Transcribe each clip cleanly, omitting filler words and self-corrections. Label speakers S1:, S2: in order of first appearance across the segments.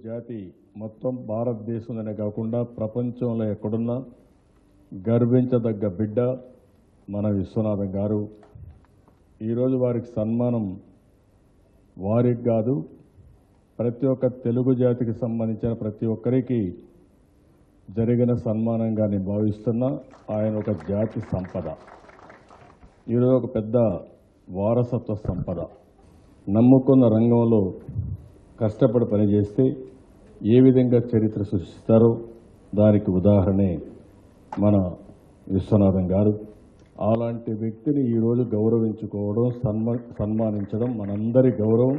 S1: జాతి మొత్తం భారతదేశంలోనే కాకుండా ప్రపంచంలో ఎక్కడున్నా గర్వించదగ్గ బిడ్డ మన విశ్వనాథం గారు. ఈరోజు వారికి సన్మానం వారికి కాదు, ప్రతి ఒక్క తెలుగు జాతికి సంబంధించిన ప్రతి ఒక్కరికి జరిగిన సన్మానంగా నేను భావిస్తున్నా. ఆయన ఒక జాతి సంపద, ఈరోజు ఒక పెద్ద వారసత్వ సంపద. నమ్ముకున్న రంగంలో కష్టపడి పనిచేస్తే ఏ విధంగా చరిత్ర సృష్టిస్తారో దానికి ఉదాహరణే మన విశ్వనాథం గారు. అలాంటి వ్యక్తిని ఈరోజు గౌరవించుకోవడం, సన్మానించడం మనందరి గౌరవం.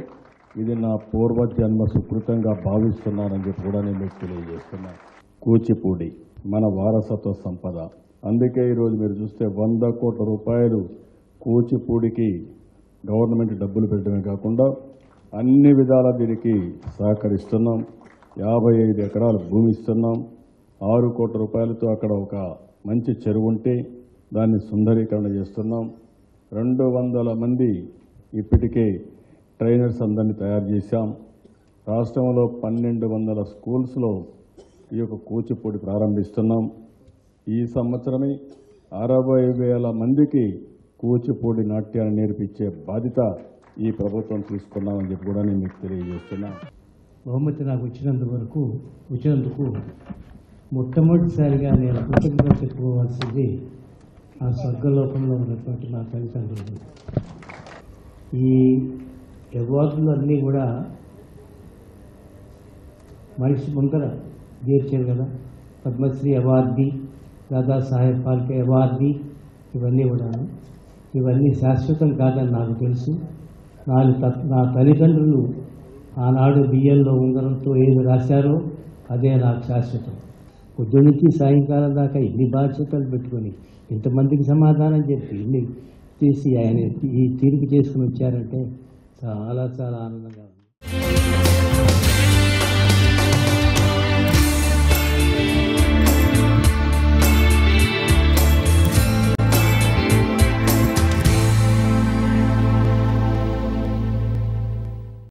S1: ఇది నా పూర్వజన్మ సుకృతంగా భావిస్తున్నానని చెప్పి కూడా నేను మీకు తెలియజేస్తున్నాను. కూచిపూడి మన వారసత్వ సంపద. అందుకే ఈరోజు మీరు చూస్తే 100 కోట్ల రూపాయలు కూచిపూడికి గవర్నమెంట్ డబ్బులు పెట్టడమే కాకుండా అన్ని విధాల దీనికి సహకరిస్తున్నాం. 55 ఎకరాల భూమి ఇస్తున్నాం. 6 కోట్ల రూపాయలతో అక్కడ ఒక మంచి చెరువు ఉంటే దాన్ని సుందరీకరణ చేస్తున్నాం. 200 మంది ఇప్పటికే ట్రైనర్స్ అందరినీ తయారు చేశాం. రాష్ట్రంలో 1200 స్కూల్స్లో ఈ యొక్క కూచిపూడి ప్రారంభిస్తున్నాం. ఈ సంవత్సరమే 60,000 మందికి కూచిపూడి నాట్యాన్ని నేర్పించే బాధ్యత ఈ ప్రభుత్వం తీసుకున్నామని చెప్పి కూడా నేను మీకు తెలియజేస్తున్నా.
S2: బహుమతి నాకు వచ్చినందుకు మొట్టమొదటిసారిగా నేను కృతజ్ఞత చెప్పుకోవాల్సింది ఆ స్వర్గలోకంలో ఉన్నటువంటి మా తల్లిదండ్రులు. ఈ అవార్డులు అన్నీ కూడా మనిషి ముందర చేర్చారు కదా. పద్మశ్రీ అవార్డీ, దాదాసాహెబ్ ఫాల్కే అవార్డీ, ఇవన్నీ కూడా ఇవన్నీ శాశ్వతం కాదని నాకు తెలుసు. నా తల్లిదండ్రులు ఆనాడు బియ్యంలో ఉంగరంతో ఏది రాశారో అదే నాకు శాశ్వతం. పొద్దు నుంచి సాయంకాలం దాకా ఇన్ని బాధ్యతలు పెట్టుకొని ఇంతమందికి సమాధానం చెప్పి ఇన్ని తీసి ఆయన ఈ తీర్పు చేసుకుని వచ్చారంటే చాలా చాలా ఆనందంగా ఉంది.